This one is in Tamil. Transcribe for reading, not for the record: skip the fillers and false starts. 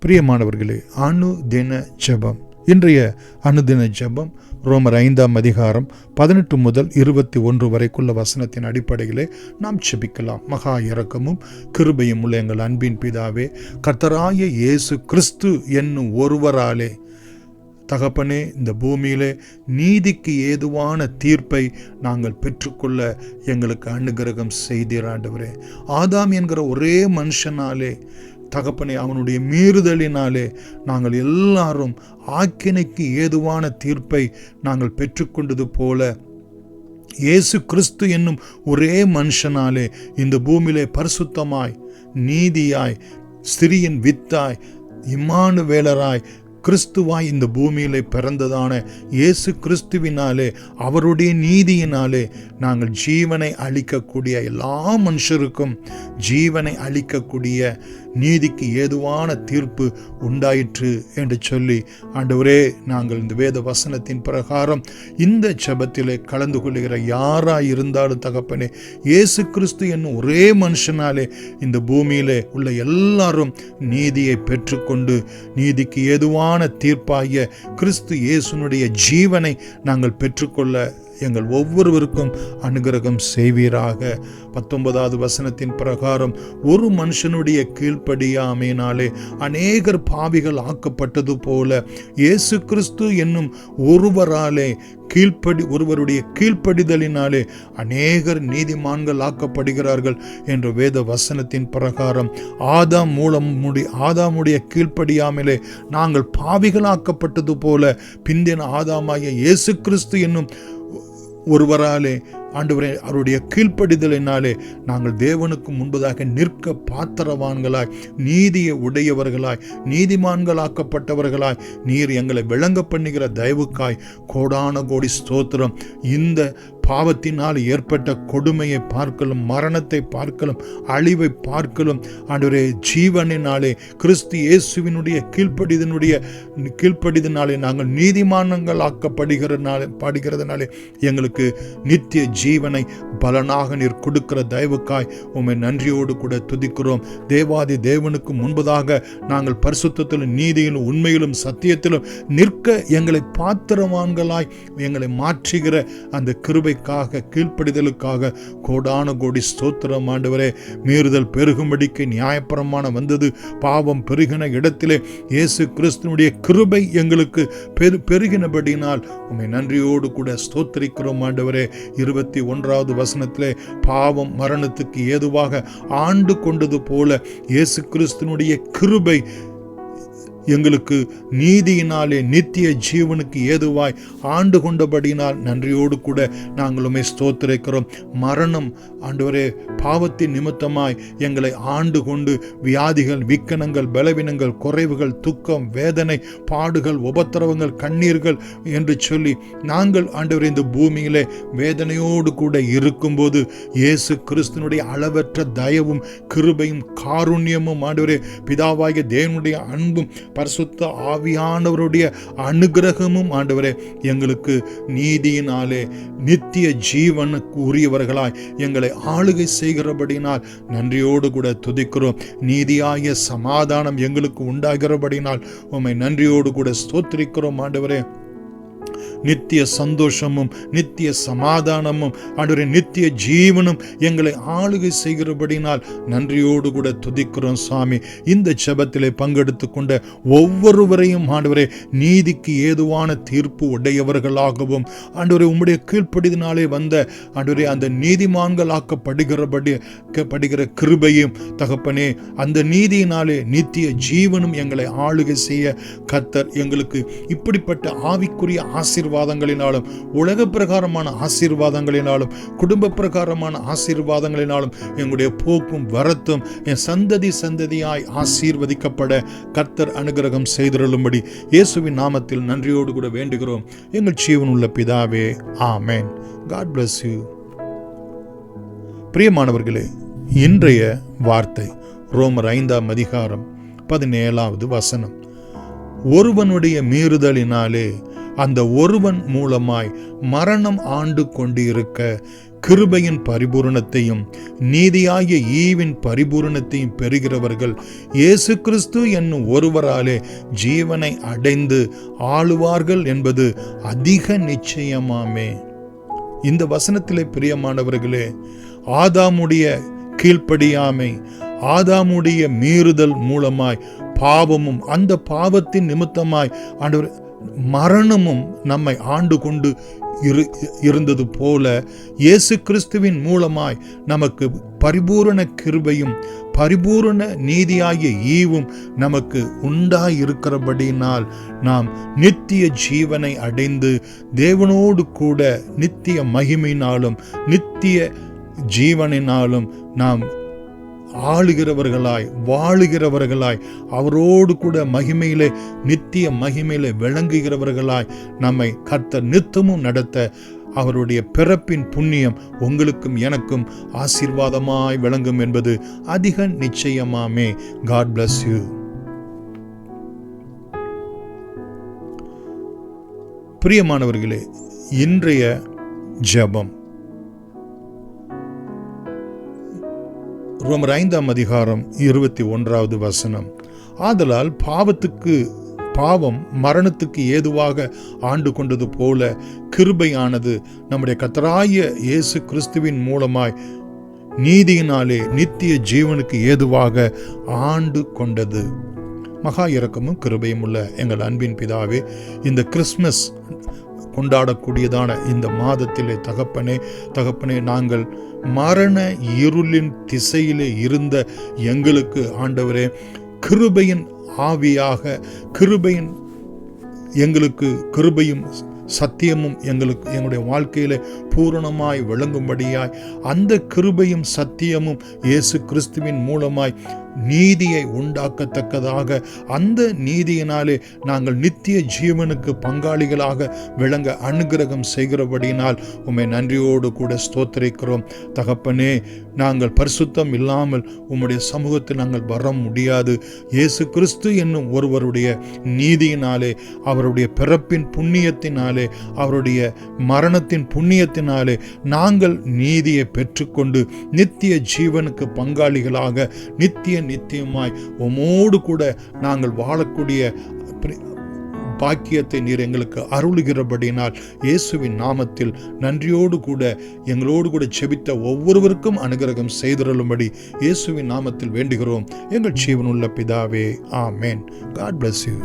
பிரியமானவர்களே, அனுதின ஜெபம். இன்றைய அனுதின ஜெபம் ரோமர் 5ஆம் அதிகாரம் 18 முதல் 21 வரைக்குள்ள வசனத்தின் அடிப்படையிலே நாம் ஜெபிக்கலாம். மகா இரக்கமும் கிருபையும் உள்ள எங்கள் அன்பின் பிதாவே, கர்த்தராகிய இயேசு கிறிஸ்து என்னும் ஒருவராலே தகப்பனே, இந்த பூமியிலே நீதிக்கு ஏதுவான தீர்ப்பை நாங்கள் பெற்றுக்கொள்ள எங்களுக்கு அனுகிரகம் செய்தீர் ஆண்டவரே. ஆதாம் என்கிற ஒரே மனுஷனாலே தகப்பனே, அவனுடைய மீறுதலினாலே நாங்கள் எல்லாரும் ஆக்கினைக்கு ஏதுவான தீர்ப்பை நாங்கள் பெற்றுக்கொண்டது போல இயேசு கிறிஸ்து என்னும் ஒரே மனுஷனாலே இந்த பூமியிலே பரிசுத்தமாய், நீதியாய், ஸ்திரியின் வித்தாய், இம்மானுவேலராய், கிறிஸ்துவாய் இந்த பூமியிலே பிறந்ததான இயேசு கிறிஸ்துவினாலே, அவருடைய நீதியினாலே நாங்கள் ஜீவனை அளிக்கக்கூடிய எல்லா மனுஷருக்கும் ஜீவனை அளிக்கக்கூடிய நீதிக்கு ஏதுவான தீர்ப்பு உண்டாயிற்று என்று சொல்லி ஆண்டவரே, நாங்கள் இந்த வேத வசனத்தின் பிரகாரம் இந்த ஜெபத்திலே கலந்து கொள்ளுகிற யாராய் இருந்தாலும் தகப்பனே, இயேசு கிறிஸ்து என்னும் ஒரே மனுஷனாலே இந்த பூமியிலே உள்ள எல்லாரும் நீதியை பெற்றுக்கொண்டு நீதிக்கு ஏதுவான தீர்ப்பாகிய கிறிஸ்து இயேசுனுடைய ஜீவனை நாங்கள் பெற்றுக்கொள்ள எங்கள் ஒவ்வொருவருக்கும் அனுகிரகம் செய்வீராக. 19வது வசனத்தின் பிரகாரம் ஒரு மனுஷனுடைய கீழ்ப்படியாமையினாலே அநேகர் பாவிகள் ஆக்கப்பட்டது போல இயேசு கிறிஸ்து என்னும் ஒருவருடைய கீழ்ப்படிதலினாலே அநேகர் நீதிமான்கள் ஆக்கப்படுகிறார்கள் என்ற வேத வசனத்தின் பிரகாரம் ஆதாமுடைய கீழ்ப்படியாமலே நாங்கள் பாவிகளாக்கப்பட்டது போல பிந்தின ஆதாமாகிய இயேசு கிறிஸ்து என்னும் ஒருவராலே ஆண்டவரே, அவருடைய கீழ்ப்படிதலினாலே நாங்கள் தேவனுக்கு முன்பதாக நிற்க பாத்திரவான்களாய், நீதியை உடையவர்களாய், நீதிமான்களாக்கப்பட்டவர்களாய் நீர் எங்களை விளங்க பண்ணுகிற தயவுக்காய் கோடான கோடி ஸ்தோத்திரம். இந்த பாவத்தினால் ஏற்பட்ட கொடுமையை பார்க்கலும், மரணத்தை பார்க்கலும், அழிவை பார்க்கலும் ஆண்டவரே, ஜீவனினாலே கிறிஸ்து இயேசுவினுடைய கீழ்ப்படிதனாலே நாங்கள் நீதிமானங்கள் ஆக்கப்படுகிறதுனாலே எங்களுக்கு நித்திய ஜீவனை பலனாக நீர் கொடுக்கிற தயவுக்காய் உம்மை நன்றியோடு கூட துதிக்கிறோம். தேவாதி தேவனுக்கு முன்பதாக நாங்கள் பரிசுத்தத்திலும் நீதியிலும் உண்மையிலும் சத்தியத்திலும் நிற்க எங்களை பாத்திரவான்களாய் எங்களை மாற்றுகிற அந்த கிருபைக்காக, கீழ்ப்படிதலுக்காக கோடான கோடி ஸ்தோத்திரம் ஆண்டவரே. மீறுதல் பெருகும்படிக்கு நியாயப்பிரமாணம் வந்தது. பாவம் பெருகின இடத்திலே இயேசு கிறிஸ்துவினுடைய கிருபை எங்களுக்கு பெருகினபடினால் உம்மை நன்றியோடு கூட ஸ்தோத்திரிக்கிறோம் ஆண்டவரே. 21வது வசனத்திலே பாவம் மரணத்துக்கு ஏதுவாக ஆண்டு கொண்டது போல இயேசு கிறிஸ்துவினுடைய கிருபை எங்களுக்கு நீதியினாலே நித்திய ஜீவனுக்கு ஏதுவாய் ஆண்டு கொண்டபடினால் நன்றியோடு கூட நாங்களுமே ஸ்தோத்திரிக்கிறோம். மரணம் ஆண்டவரே பாவத்தின் நிமித்தமாய் எங்களை ஆண்டு கொண்டு வியாதிகள், விக்கனங்கள், பலவீனங்கள், குறைவுகள், துக்கம், வேதனை, பாடுகள், உபத்திரவங்கள், கண்ணீர்கள் என்று சொல்லி நாங்கள் ஆண்டவரே இந்த பூமியிலே வேதனையோடு கூட இருக்கும்போது இயேசு கிறிஸ்துனுடைய அளவற்ற தயவும் கிருபையும் காருண்யமும் ஆண்டவரே பிதாவாகிய தேவனுடைய அன்பும் பரிசுத்த ஆவியானவருடைய அனுகிரகமும் ஆண்டவரே எங்களுக்கு நீதியினாலே நித்திய ஜீவனுக்கு உரியவர்களாய் எங்களை ஆளுகை செய்கிறபடினால் நன்றியோடு கூட துதிக்கிறோம். நீதியாகிய சமாதானம் எங்களுக்கு உண்டாகிறபடினால் உம்மை நன்றியோடு கூட ஸ்தோத்திரிக்கிறோம் ஆண்டவரே. நித்திய சந்தோஷமும் நித்திய சமாதானமும் ஆண்டவரே நித்திய ஜீவனும் எங்களை ஆளுகை செய்கிறபடினால் நன்றியோடு கூட துதிக்கிறோம் சுவாமி. இந்த ஜெபத்திலே பங்கெடுத்து கொண்ட ஒவ்வொருவரையும் ஆண்டவரே நீதிக்கு ஏதுவான தீர்ப்பு உடையவர்களாகவும் ஆண்டவரே உம்முடைய கீழ்ப்படிதனாலே வந்த ஆண்டவரே அந்த நீதிமான்கள் ஆக்கப்படுகிற கிருபையும் தகப்பனே, அந்த நீதியினாலே நித்திய ஜீவனும் எங்களை ஆளுகை செய்ய கர்த்தர் எங்களுக்கு இப்படிப்பட்ட ஆவிக்குரிய ஆசீர்வாதங்களினாலும், உலக பிரகாரமான ஆசீர்வாதங்களினாலும், குடும்ப பிரகாரமான ஆசீர்வாதங்களினாலும் எங்களுடைய போக்கும் வரத்தும் என் சந்ததியாய் ஆசீர்வதிக்கப்பட கர்த்தர் அனுகிரகம் செய்திருளும்படி இயேசுவின் நாமத்தில் நன்றியோடு கூட வேண்டுகிறோம் எங்கள் ஜீவனுள்ள பிதாவே, ஆமென். God bless you. பிரியமானவர்களே, இன்றைய வார்த்தை ரோமர் 5ஆம் அதிகாரம் 17வது வசனம். ஒருவனுடைய மீறுதலினாலே அந்த ஒருவன் மூலமாய் மரணம் ஆண்டு கொண்டிருக்க கிருபையின் பரிபூரணத்தையும் நீதியாகிய ஈவின் பரிபூரணத்தையும் பெறுகிறவர்கள் இயேசு கிறிஸ்து என்னும் ஒருவராலே ஜீவனை அடைந்து ஆளுவார்கள் என்பது அதிக நிச்சயமாமே. இந்த வசனத்திலே பிரியமானவர்களே, ஆதாமுடைய கீழ்ப்படியாமை, ஆதாமுடைய மீறுதல் மூலமாய் பாவமும் அந்த பாவத்தின் நிமித்தமாய் ஆண்டவர் மரணமும் நம்மை ஆண்டு கொண்டு இருந்தது போல இயேசு கிறிஸ்துவின் மூலமாய் நமக்கு பரிபூரண கிருபையும் பரிபூரண நீதியாகிய ஈவும் நமக்கு உண்டாயிருக்கிறபடியினால் நாம் நித்திய ஜீவனை அடைந்து தேவனோடு கூட நித்திய மகிமையினாலும் நித்திய ஜீவனினாலும் நாம் ஆளுகிறவர்களாய் வாழுகிறவர்களாய் அவரோடு கூட மகிமையிலே நித்திய மகிமையிலே விளங்குகிறவர்களாய் நம்மை கர்த்தர் நித்தமும் நடத்த அவருடைய பிறப்பின் புண்ணியம் உங்களுக்கும் எனக்கும் ஆசீர்வாதமாய் விளங்கும் என்பது அதிக நிச்சயமாமே. God bless you. பிரியமானவர்களே, இன்றைய ஜெபம் ரோமர் 5ஆம் அதிகாரம் 21வது வசனம். ஆதலால் பாவம் மரணத்துக்கு ஏதுவாக ஆண்டு கொண்டது போல கிருபையானது நம்முடைய கர்த்தராகிய இயேசு கிறிஸ்துவின் மூலமாய் நீதியினாலே நித்திய ஜீவனுக்கு ஏதுவாக ஆண்டு கொண்டது. மகா இரக்கமும் கிருபையும் உள்ள எங்கள் அன்பின் பிதாவே, இந்த கிறிஸ்மஸ் கொண்டாடக்கூடியதான இந்த மாதத்திலே தகப்பனே நாங்கள் மரண இருளின் திசையிலே இருந்த எங்களுக்கு ஆண்டவரே கிருபையின் ஆவியாக கிருபையும் சத்தியமும் எங்களுடைய வாழ்க்கையில பூரணமாய் விளங்கும்படியாய் அந்த கிருபையும் சத்தியமும் இயேசு கிறிஸ்துவின் மூலமாய் நீதியை உண்டாக்கத்தக்கதாக அந்த நீதியினாலே நாங்கள் நித்திய ஜீவனுக்கு பங்காளிகளாக விளங்க அனுகிரகம் செய்கிறபடியினால் உம்மை நன்றியோடு கூட ஸ்தோத்திரிக்கிறோம். தகப்பனே, நாங்கள் பரிசுத்தம் இல்லாமல் உம்முடைய சமூகத்தில் நாங்கள் வர முடியாது. இயேசு கிறிஸ்து என்னும் ஒருவருடைய நீதியினாலே, அவருடைய பிறப்பின் புண்ணியத்தினாலே, அவருடைய மரணத்தின் புண்ணியத்தினாலே நாங்கள் நீதியை பெற்றுக்கொண்டு நித்திய ஜீவனுக்கு பங்காளிகளாக நித்தியமாய் உம்மோடு கூட நாங்கள் வாழக்கூடிய பாக்கியத்தை நீர் எங்களுக்கு அருளுகிறபடினால் இயேசுவின் நாமத்தில் நன்றியோடு கூட எங்களோடு கூட செபித்த ஒவ்வொருவருக்கும் அனுகிரகம் செய்திருளும்படி இயேசுவின் நாமத்தில் வேண்டுகிறோம் எங்கள் ஜீவனுள்ள பிதாவே. ஆமேன். God bless you.